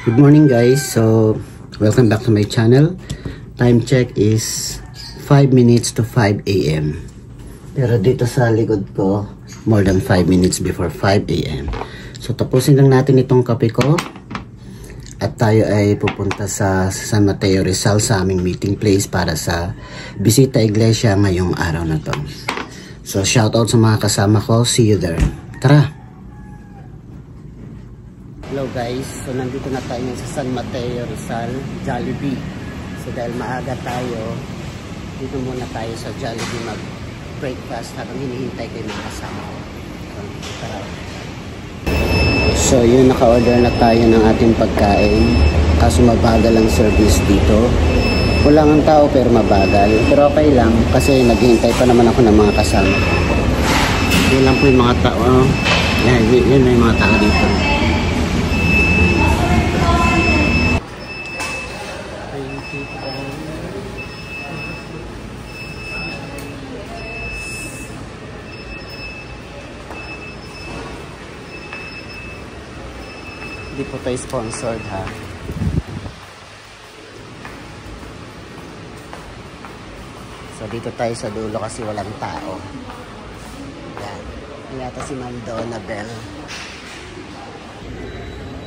Good morning guys, so welcome back to my channel. Time check is 5 minutes to 5 AM. Pero dito sa likod ko, more than 5 minutes before 5 AM. So tapusin lang natin itong kape ko. At tayo ay pupunta sa San Mateo Rizal sa aming meeting place para sa bisita iglesia ngayong araw na to. So shout out sa mga kasama ko, see you there. Tara! Hello guys, so nandito na tayo sa San Mateo Rizal, Jollibee. So dahil maaga tayo, dito muna tayo sa Jollibee mag-breakfast habang hinihintay ko yung mga kasama ko. So yun, naka-order na tayo ng ating pagkain. Kaso mabagal ang service dito. Kulang ang tao pero mabagal. Pero okay lang kasi naghihintay pa naman ako ng mga kasama ko. Yun lang po yung mga tao. Yun na yung mga tao dito. Hindi po tayo sponsored ha. So dito tayo sa dulo kasi walang tao. Yan. Yata si Ma'am Donna Bell.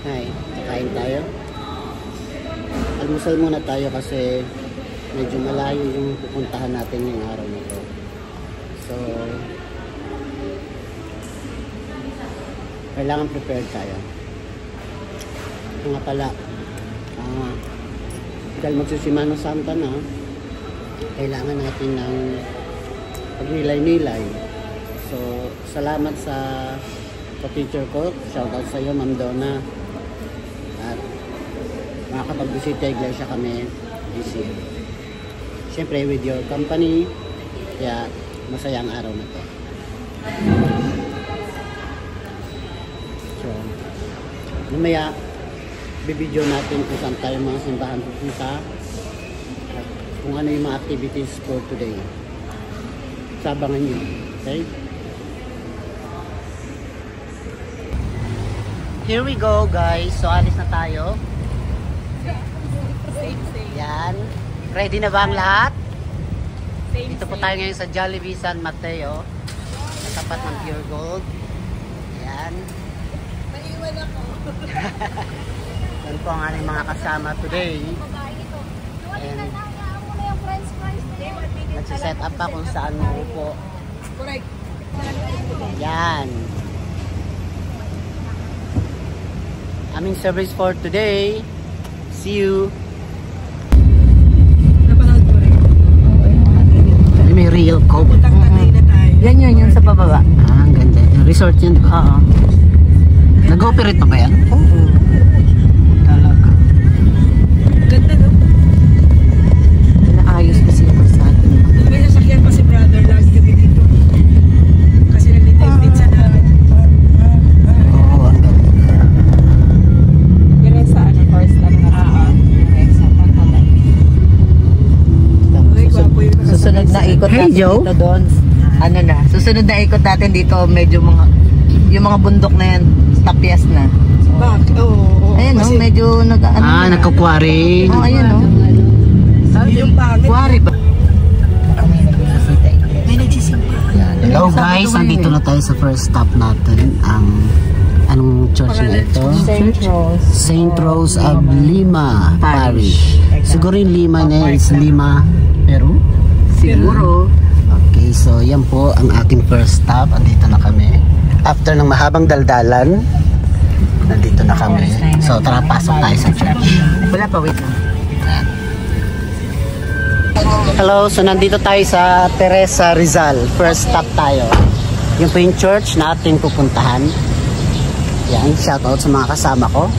Hi, kakain tayo. Almusal muna tayo kasi medyo malayo yung pupuntahan natin ngayong araw nito. So kailangan prepared tayo. Nga pala, dahil magsisimano Santa na, kailangan natin ng pagnilay-nilay. So, salamat sa teacher ko. Shoutout sa iyo, Ma'am Donna. At makakapag-bisita iglesia kami this year. Siyempre, with your company, kaya masaya ang araw na to. So, mamaya, bibidyo natin kung saan tayo mga simbahan pupunta at kung ano yung mga activities for today. Sabangan nyo. Okay? Here we go guys. So alis na tayo. Yan. Ready na ba ang lahat? Dito po tayo ngayon sa Jollibee San Mateo. Sa tapat ng Pure Gold. Yan. Maiwan ako. Yan po ang aming mga kasama today. And nagsiset up pa kung saan maupo. Yan. Aming service for today. See you. May real coke. Yan yun sa pababa. Ah, ang ganda. Yung resort yun, diba? Oo. Nag-ooperate pa ba yan? Oo. Ganda no? Naayos kasi ako sa atin. May nasakyan pa si brother lagi kami dito. Kasi nag-detect sa namin. Oo, ang ganda. Yan sa first na sa pagkabay. Ay, gwapo yung Susunod na ikot Hey, natin Joe. dito doon. Ano na? Susunod na ikot natin dito medyo yung mga bundok na yan, tapyas na. Bakit? Oo. Ayun no, medyo nagkukwari. Oh, ayun no. Yung pangit. Kuwari ba? May nagsisimpa. Hello guys, nandito na tayo sa first stop natin. Anong church na ito? St. Rose. St. Rose of Lima Parish. Siguro yung Lima na is Lima, Peru? Siguro. Okay, so yan po ang ating first stop. Andito na kami. After ng mahabang daldalan, nandito na kami. So tara, pasok tayo sa church. Wala pa, wait lang. Hello, so nandito tayo sa Teresa Rizal. First stop tayo. Yun po yung church na ating pupuntahan. Yan, shoutout sa mga kasama ko.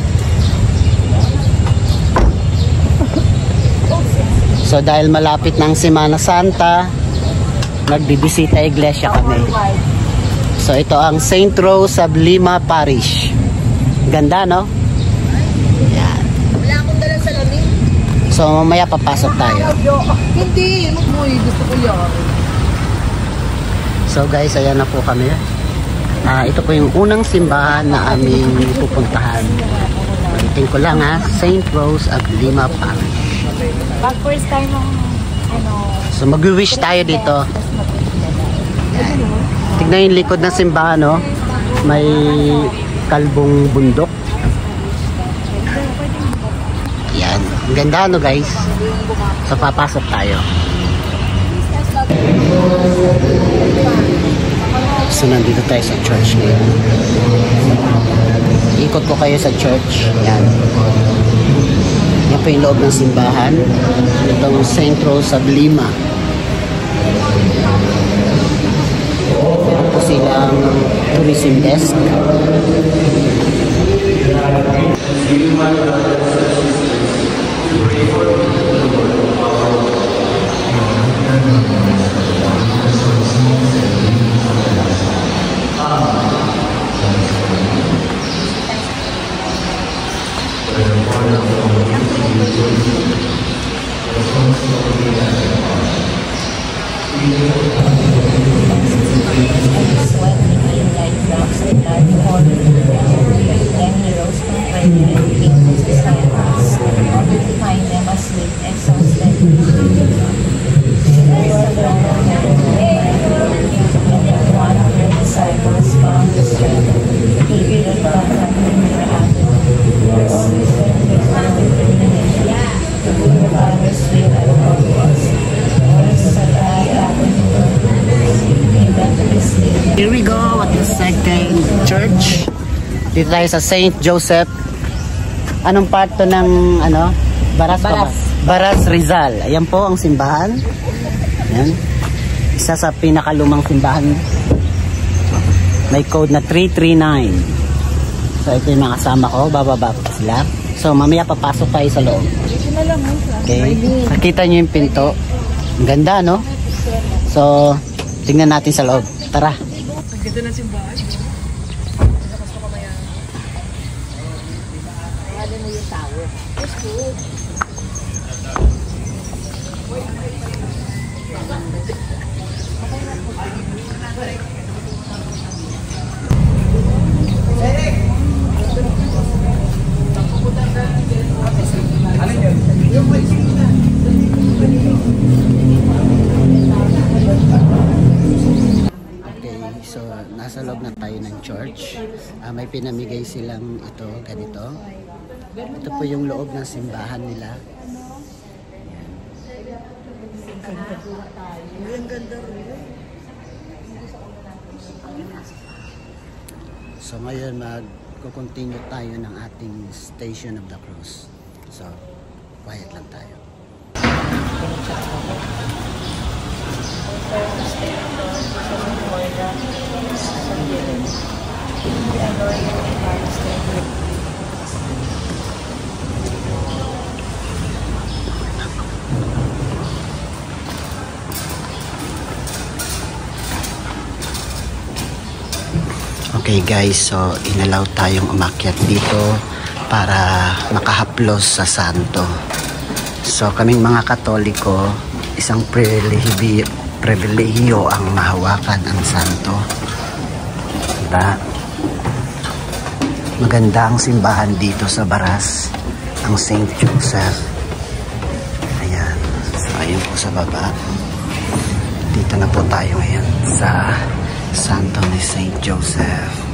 So dahil malapit ng Semana Santa, nagbibisita iglesia kami. So ito ang St. Rose of Lima Parish. Ganda no? Yan. Wala akong dalang salamin. So mamaya papasok tayo. Hindi, magmuhi. Gusto ko yan. So guys, ayan na po kami. Ito po yung unang simbahan na aming pupuntahan. Ulitin ko lang ha, St. Rose of Lima Parish. Pag first time ang So mag-wish tayo dito. Yan. Tignan yung likod ng simbahan, no? May kalbong bundok. Yan. Ang ganda, no guys? So papasok tayo. So nandito tayo sa church ngayon. Ikot ko kayo sa church. Yan. Yan po yung loob ng simbahan. Itong St. Rose of Lima. Meron po silang tourism desk. Here we go at the second church. Dito tayo sa St. Joseph. Anong part to ng ano? Baras. Baras Rizal. Ayan po ang simbahan. Ayan. Isa sa pinakalumang simbahan. May code na 339. So ito yung mga kasama ko. Bababa pa sila. So mamaya papasok tayo sa loob. Okay. Nakita nyo yung pinto. Ang ganda, no? So tingnan natin sa loob. Tara. Ganda ng simbahan. So, nasa loob na tayo ng church. May pinamigay silang ito, ganito. Ito po yung loob ng simbahan nila. So, ngayon mag-continue tayo ng ating Station of the Cross. So, quiet lang tayo. Okay guys, so inalaw tayong umakyat dito para makahaplos sa santo. So kaming mga Katoliko, isang pribilehiyo ang mahawakan ang santo. Diba? Maganda ang simbahan dito sa Baras, ang St. Joseph. Ayan. So ayun po sa baba. Dito na po tayo ngayon sa Santo ni St. Joseph.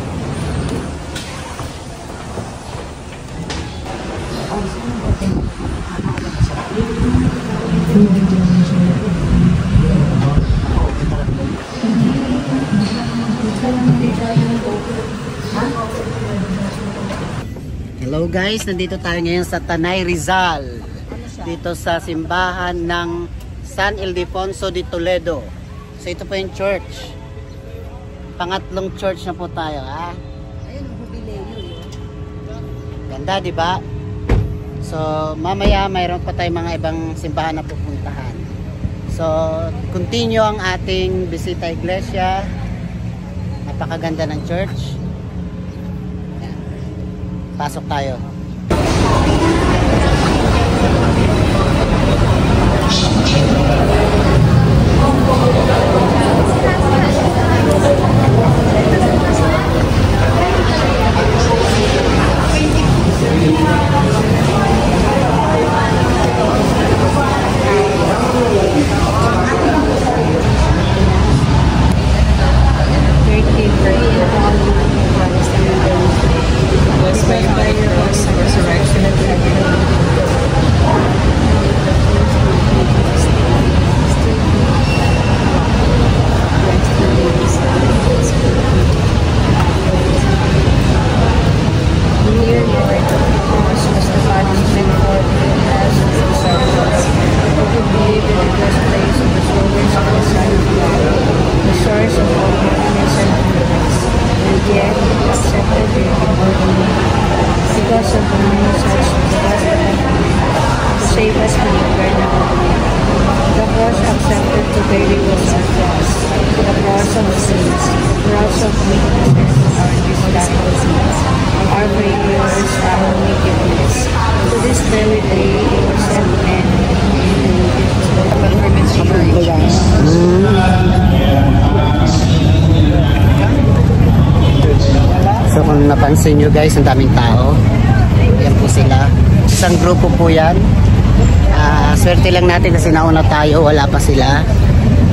Hello guys, nandito tayo ngayon sa Tanay Rizal. Dito sa simbahan ng San Ildefonso de Toledo. So ito po yung church. Pangatlong church na po tayo, ha? Ganda, di ba? So, mamaya mayroon pa tayong mga ibang simbahan na pupuntahan. So, continue ang ating bisita iglesia. Napakaganda ng church. Pasok tayo. pray was at cross, for the cross of the saints, the cross of weaknesses of our disciples, our prayers, our wickedness. To this very day, your sent men So kung napansin nyo guys, ang daming tao. Yan po sila. Isang grupo po yan. Swerte lang natin kasi nauna tayo, wala pa sila.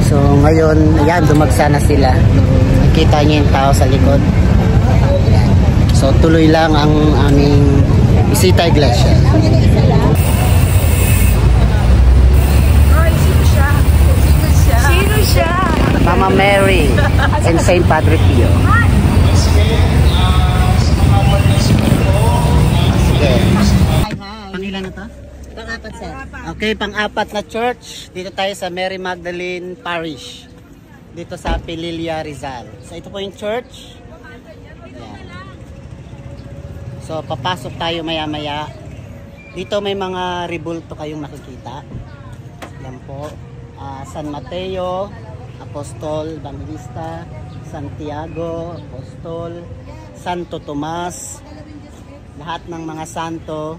So ngayon, yan, dumagsa na sila. Nakita nyo yung tao sa likod. Yan. So tuloy lang ang aming bisita iglesia. Sino siya? Mama Mary and Saint Padre Pio. Sige. Pangilan na to? Pang-apat, sir. Okay, pang-apat na church. Dito tayo sa Mary Magdalene Parish. Dito sa Pililla, Rizal. So ito po yung church. Yan. So papasok tayo maya-maya. Dito may mga rebulto kayong makikita. Yan po. San Mateo, Apostol, Evangelista, Santiago, Apostol, Santo Tomas, lahat ng mga santo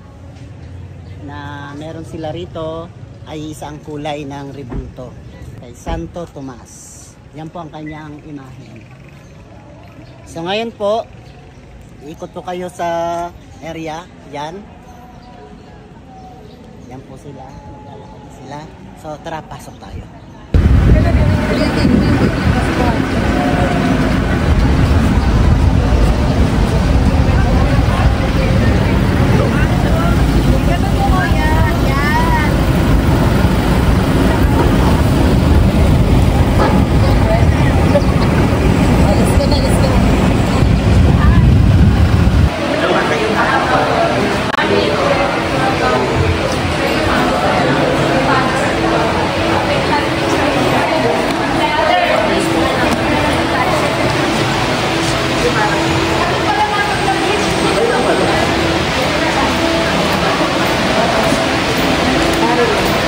na meron sila rito ay isang kulay ng rebulto. Kay Santo Tomas. Yan po ang kanyang imahen. So ngayon po, ikot po kayo sa area. Yan. Yan po sila. Maglalakad sila. So tara, pasok tayo.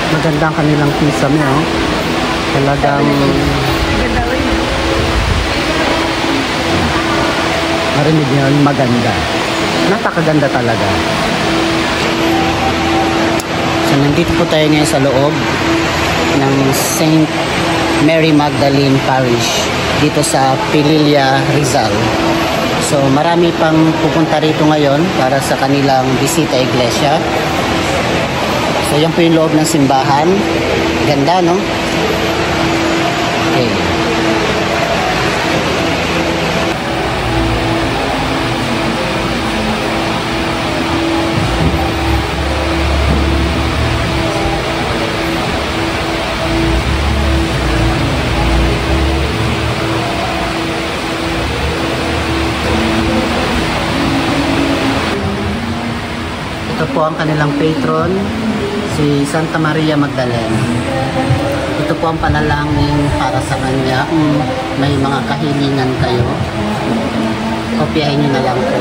Maganda ang kanilang kisame, oh. Talagang marinig niyo, maganda. Napakaganda talaga. So nandito po tayo ngayon sa loob ng Saint Mary Magdalene Parish dito sa Pililla, Rizal. So marami pang pupunta rito ngayon para sa kanilang bisita iglesia. So yan po yung loob ng simbahan. Ganda, no? Okay. Ito po ang kanilang patron, si Santa Maria Magdalena. Ito po ang panalangin para sa kanya. Kung may mga kahilingan kayo, kopyahin nyo na lang po.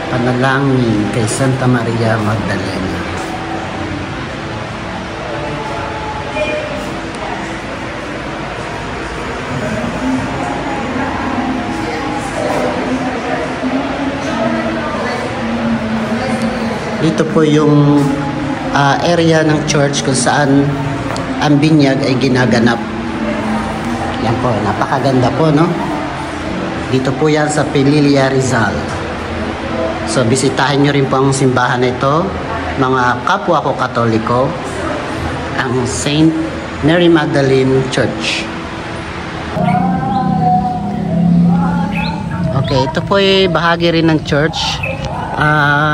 Panalangin kay Santa Maria Magdalena. Dito po yung area ng church kung saan ang binyag ay ginaganap. Yan po, napakaganda po, no? Dito po yan sa Pililla, Rizal. So, bisitahin nyo rin po ang simbahan na ito, mga kapwa ko Katoliko, ang Saint Mary Magdalene Church. Okay, ito po ay bahagi rin ng church.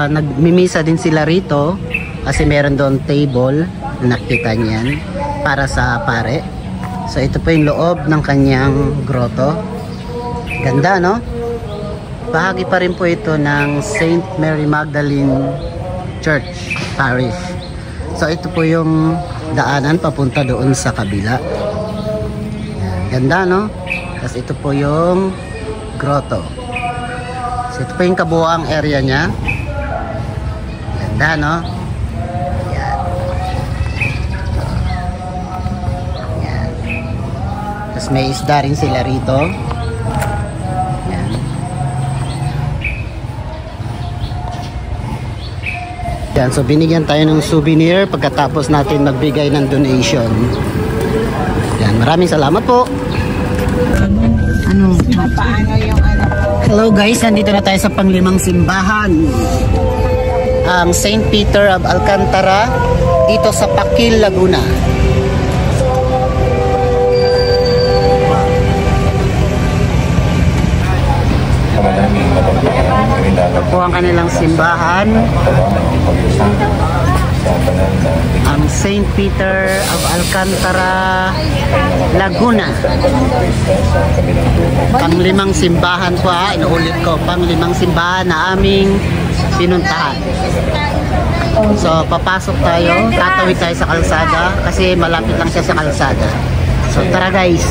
Nagmimisa din sila rito kasi meron doon table, nakita niyan, para sa pare. So ito po yung loob ng kanyang grotto. Ganda, no? Bahagi pa rin po ito ng Saint Mary Magdalene Church Parish. So ito po yung daanan papunta doon sa kabila. Ganda, no? Kasi ito po yung grotto. So ito pa yung kabuuang area niya. Ganda, no? Yan. Yan. Tapos may isda rin sila rito. Yan. Yan, so binigyan tayo ng souvenir pagkatapos natin magbigay ng donation. Yan, maraming salamat po. Ano? Paano yung ano? Hello guys, nandito na tayo sa panglimang simbahan. Ang St. Peter of Alcantara dito sa Pakil, Laguna. Ito po ang kanilang simbahan. Ang St. Peter of Alcantara, Laguna. Panglimang simbahan po ha, inuulit ko, panglimang simbahan na aming pinuntahan. So papasok tayo, tatawid tayo sa kalsada kasi malapit lang siya sa kalsada. So tara guys.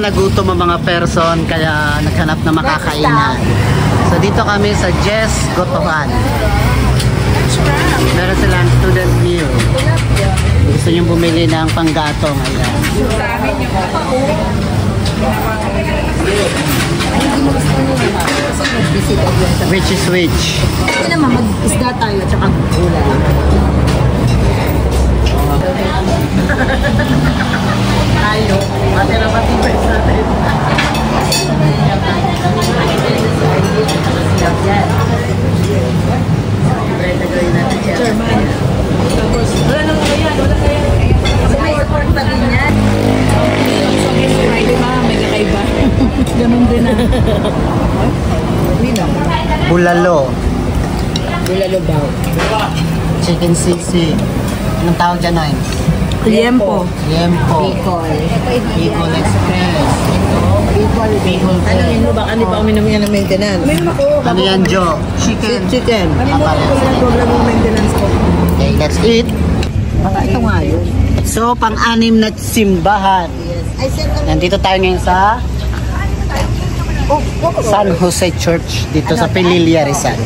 Nagutom ang mga person kaya naghanap na makakainan. So dito kami sa Jess Gotohan. Meron silang student meal. Gusto nyo bumili ng panggatong. Ayan. Which is which? Hindi naman, mag-isda tayo at saka gulay. Tayo, pati na pati ba isa tayo? German. Tapos, wala nang kaya, wala kaya. May support pa din yan. May kakaiba. Ganun din na. Bulalo. Bulalo ba? Chicken sisig. Anong tawag dyan, Noy? Liempo. Liempo. Bicol. Bicol Express. Bicol. Bicol. Ano yun mo? Baka hindi pa kami namin yan ng maintenance. Ano yan, Jo? Chicken. Chicken. Problem ng maintenance ko. Okay, let's eat. Ito nga yun. So, pang-anim na simbahan. Nandito tayo ngayon sa San Jose Church dito sa Pililla, Rizal.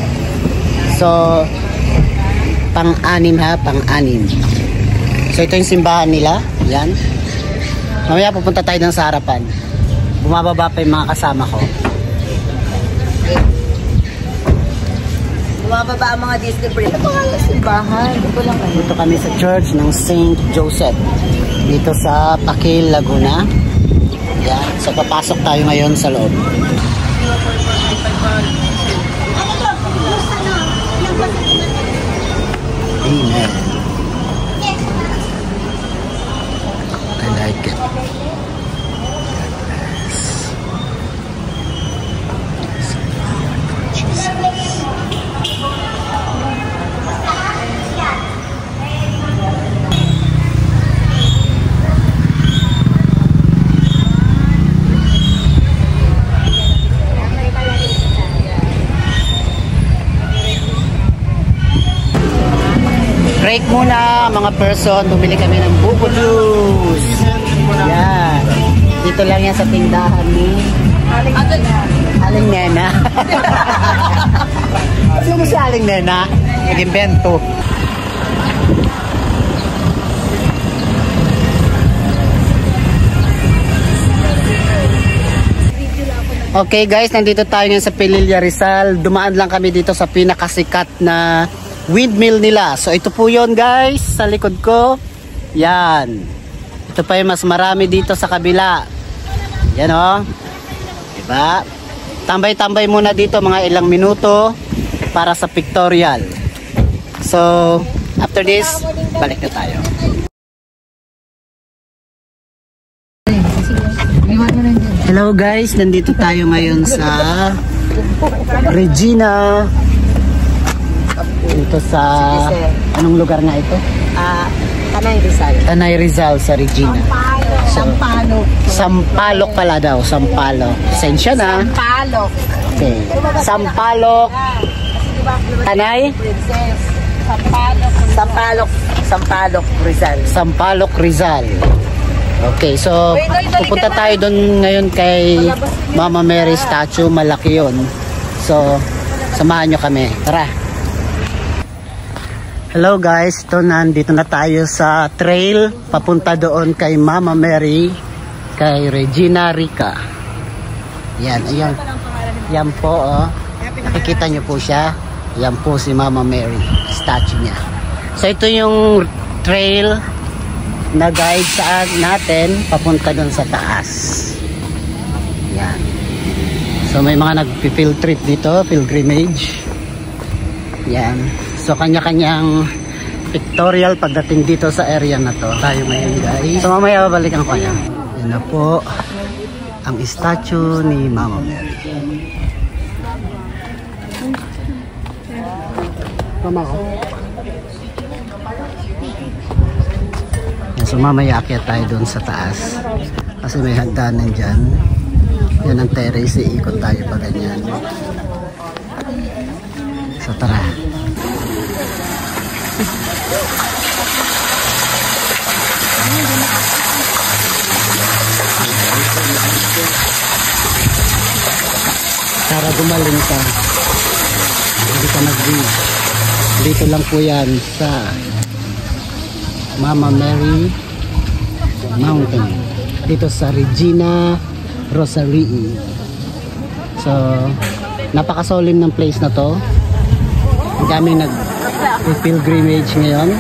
So, pang-anim ha, pang-anim. So, ito yung simbahan nila. Yan. Mamaya pupunta tayo dun sa harapan. Bumababa pa yung mga kasama ko. Bumababa ang mga Disney Break. Ito nga yung simbahan. Ito lang kayo. Dito kami sa church ng St. Joseph. Dito sa Pakil, Laguna. Yan. So, papasok tayo ngayon sa loob. Amen. I like it. Break muna mga person, bumili kami ng buko juice. Yan. Dito lang yan sa tindahan ni Aling Nena. Sino si Aling Nena? Nag-invento. Okay guys, nandito tayo ngayon sa Pililla, Rizal. Dumaan lang kami dito sa pinakasikat na windmill nila. So ito po yon guys, sa likod ko. Yan. Ito pa yung mas marami dito sa kabila. Yan o. Diba? Tambay-tambay muna dito mga ilang minuto para sa pictorial. So, after this, balik na tayo. Hello guys, nandito tayo ngayon sa Regina Dito sa... Sige, sir. Anong lugar nga ito? Tanay Rizal. Tanay Rizal sa Regina. Sampalok. Sampalok pala daw. Sampalok. Sensya na. Sampalok. Okay. Sampalok. Tanay? Sampalok Rizal. Sampalok Rizal. Okay, so pupunta tayo doon ngayon kay Mama Mary statue. Malaki yun. So, samahan nyo kami. Tara. Hello guys, ito nandito na tayo sa trail papunta doon kay Mama Mary, kay Regina Rica. Yan, ayan. Yan po, oh. Nakikita nyo po siya. Yan po si Mama Mary, statue niya. So ito yung trail na guide sa natin papunta doon sa taas. Yan. So may mga nag-field trip dito, pilgrimage. Yan. So kanya-kanyang pictorial pagdating dito sa area na to. Tayo ngayon guys. So mamaya babalikan ko yan. Yan na po ang statue ni Mama Mary. Mama ko. So mamaya akyat tayo doon sa taas. Kasi may hagdanan dyan. Yan ang terrace. Iikot tayo pa ganyan. So tara. Para gumaling ka. Hindi ka nag-beach. Dito lang po yan sa Mama Mary Mountain. Dito sa Regina Rosarii. So, napakasolim ng place na to. Ang daming nag-pilgrimage ngayon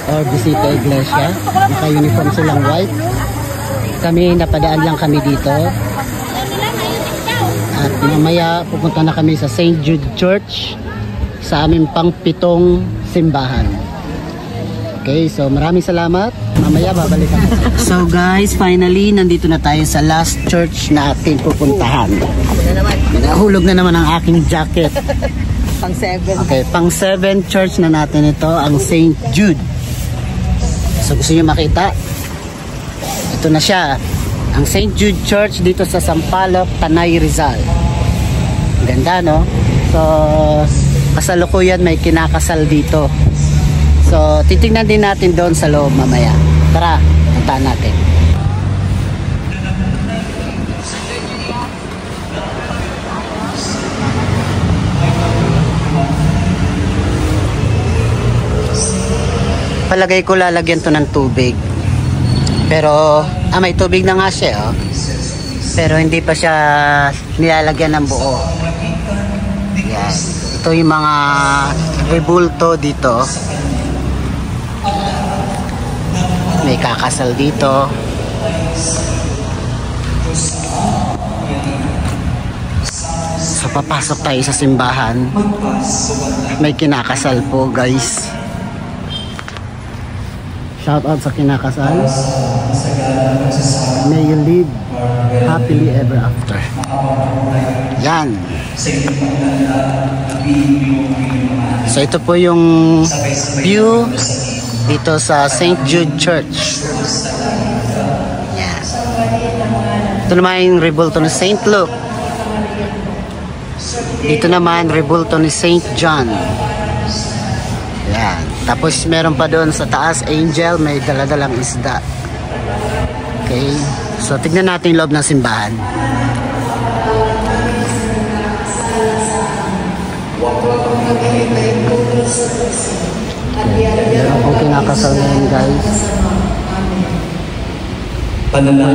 or bisita iglesia. Naka-uniform silang white. Kami, napadaan lang kami dito. At mamaya pupunta na kami sa St. Jude Church sa aming pang-7 simbahan. Okay, so maraming salamat. Mamaya babalikan. So guys, finally nandito na tayo sa last church na ating pupuntahan. Nahulog na naman ang aking jacket. Pang 7. Okay, pang 7 church na natin ito, ang St. Jude. So gusto niyo makita? Ito na siya. Ang St. Jude Church dito sa Sampaloc, Tanay Rizal. Ganda, no? So kasalukuyan may kinakasal dito. So, titignan din natin doon sa loob mamaya. Tara, puntahan natin. Palagay ko lalagyan to ng tubig. Pero, may tubig na nga siya, oh. Pero hindi pa siya nilalagyan ng buo. Yan. Ito yung mga rebulto dito. May kakasal dito. So papasok tayo sa simbahan. May kinakasal po guys. Shout out sa kinakasal. May you live happily ever after. Yan. So ito po yung view dito sa St. Jude Church. Yan. Ito naman yung rebulto ni St. Luke. Dito naman rebulto ni St. John. Yan. Tapos meron pa doon sa taas angel, may daladalang isda. Okay. So tignan natin yung loob ng simbahan. Meron akong kinakasal ngayon guys.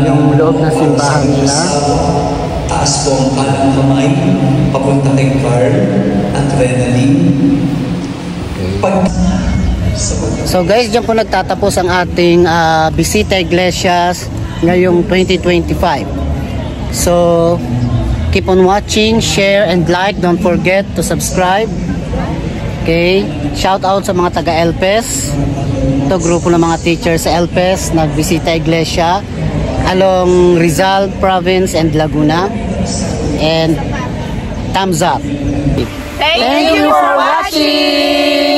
Yung loob na simbahan nila. Taas po ang kanang kamay, papunta kay Carl, adrenaline. So guys, dyan po nagtatapos ang ating Bisita Iglesias ngayong 2025. So, keep on watching, share and like. Don't forget to subscribe. Okay, shout out sa mga taga Elpes. Ito grupo ng mga teachers sa Elpes nagbisita iglesia along Rizal Province and Laguna. And thumbs up. Thank you for watching!